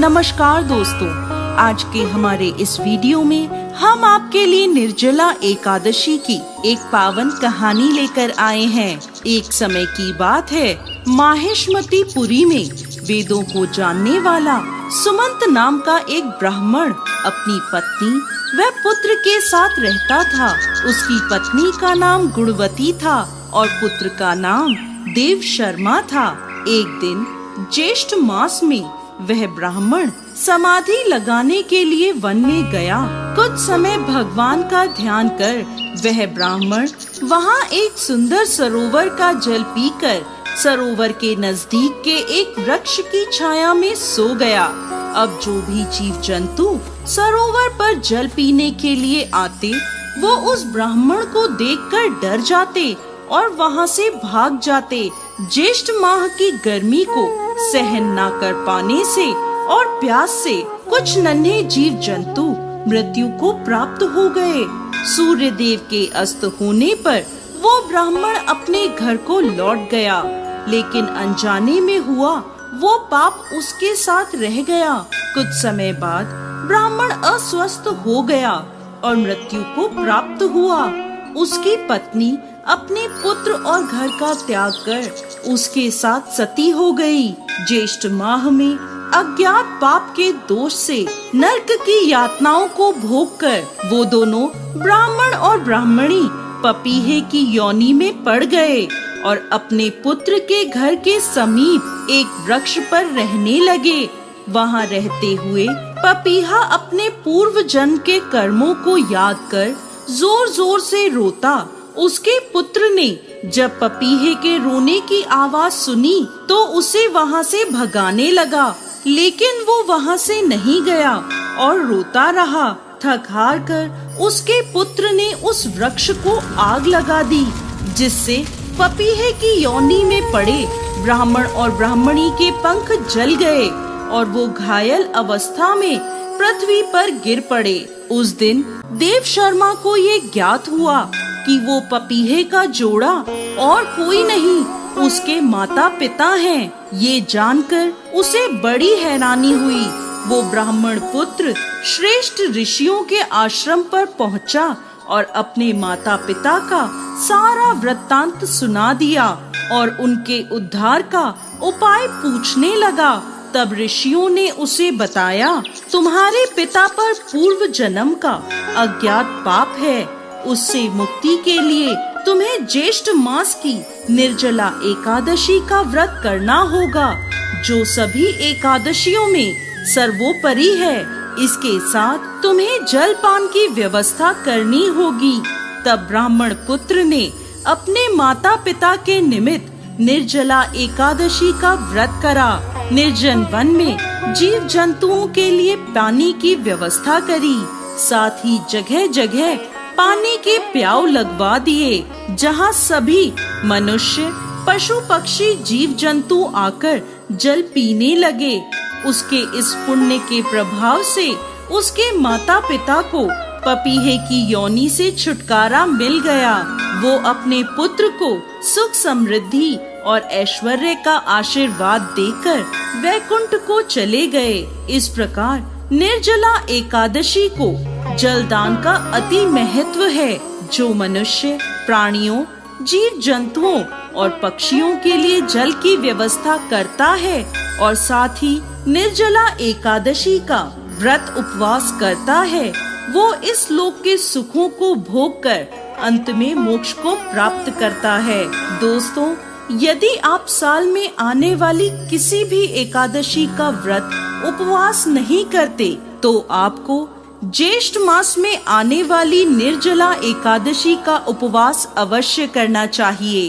नमस्कार दोस्तों, आज के हमारे इस वीडियो में हम आपके लिए निर्जला एकादशी की एक पावन कहानी लेकर आए हैं। एक समय की बात है, माहेश्मतीपुरी में वेदों को जानने वाला सुमंत नाम का एक ब्राह्मण अपनी पत्नी व पुत्र के साथ रहता था। उसकी पत्नी का नाम गुणवती था और पुत्र का नाम देव शर्मा था। एक दिन ज्येष्ठ मास में वह ब्राह्मण समाधि लगाने के लिए वन में गया। कुछ समय भगवान का ध्यान कर वह ब्राह्मण वहाँ एक सुंदर सरोवर का जल पीकर सरोवर के नजदीक के एक वृक्ष की छाया में सो गया। अब जो भी जीव जंतु सरोवर पर जल पीने के लिए आते, वो उस ब्राह्मण को देखकर डर जाते और वहाँ से भाग जाते। ज्येष्ठ माह की गर्मी को सहन न कर पाने से और प्यास से कुछ नन्हे जीव जंतु मृत्यु को प्राप्त हो गए। सूर्य देव के अस्त होने पर वो ब्राह्मण अपने घर को लौट गया, लेकिन अनजाने में हुआ वो पाप उसके साथ रह गया। कुछ समय बाद ब्राह्मण अस्वस्थ हो गया और मृत्यु को प्राप्त हुआ। उसकी पत्नी अपने पुत्र और घर का त्याग कर उसके साथ सती हो गई। ज्येष्ठ माह में अज्ञात पाप के दोष से नरक की यातनाओं को भोग कर वो दोनों ब्राह्मण और ब्राह्मणी पपीहे की योनि में पड़ गए और अपने पुत्र के घर के समीप एक वृक्ष पर रहने लगे। वहाँ रहते हुए पपीहा अपने पूर्व जन्म के कर्मों को याद कर जोर जोर से रोता। उसके पुत्र ने जब पपीहे के रोने की आवाज सुनी तो उसे वहाँ से भगाने लगा, लेकिन वो वहाँ से नहीं गया और रोता रहा। थक हार कर उसके पुत्र ने उस वृक्ष को आग लगा दी, जिससे पपीहे की योनि में पड़े ब्राह्मण और ब्राह्मणी के पंख जल गए और वो घायल अवस्था में पृथ्वी पर गिर पड़े। उस दिन देव शर्मा को ये ज्ञात हुआ कि वो पपीहे का जोड़ा और कोई नहीं, उसके माता पिता हैं। ये जानकर उसे बड़ी हैरानी हुई। वो ब्राह्मण पुत्र श्रेष्ठ ऋषियों के आश्रम पर पहुंचा और अपने माता पिता का सारा वृत्तांत सुना दिया और उनके उद्धार का उपाय पूछने लगा। तब ऋषियों ने उसे बताया, तुम्हारे पिता पर पूर्व जन्म का अज्ञात पाप है, उससे मुक्ति के लिए तुम्हें ज्येष्ठ मास की निर्जला एकादशी का व्रत करना होगा, जो सभी एकादशियों में सर्वोपरि है। इसके साथ तुम्हें जलपान की व्यवस्था करनी होगी। तब ब्राह्मण पुत्र ने अपने माता पिता के निमित्त निर्जला एकादशी का व्रत करा। निर्जन वन में जीव जंतुओं के लिए पानी की व्यवस्था करी। साथ ही जगह जगह पानी के प्याऊ लगवा दिए, जहाँ सभी मनुष्य पशु पक्षी जीव जंतु आकर जल पीने लगे। उसके इस पुण्य के प्रभाव से उसके माता पिता को पपीहे की योनि से छुटकारा मिल गया। वो अपने पुत्र को सुख समृद्धि और ऐश्वर्य का आशीर्वाद देकर वैकुंठ को चले गए। इस प्रकार निर्जला एकादशी को जलदान का अति महत्व है, जो मनुष्य प्राणियों जीव जंतुओं और पक्षियों के लिए जल की व्यवस्था करता है और साथ ही निर्जला एकादशी का व्रत उपवास करता है, वो इस लोक के सुखों को भोग कर अंत में मोक्ष को प्राप्त करता है। दोस्तों, यदि आप साल में आने वाली किसी भी एकादशी का व्रत उपवास नहीं करते, तो आपको ज्येष्ठ मास में आने वाली निर्जला एकादशी का उपवास अवश्य करना चाहिए।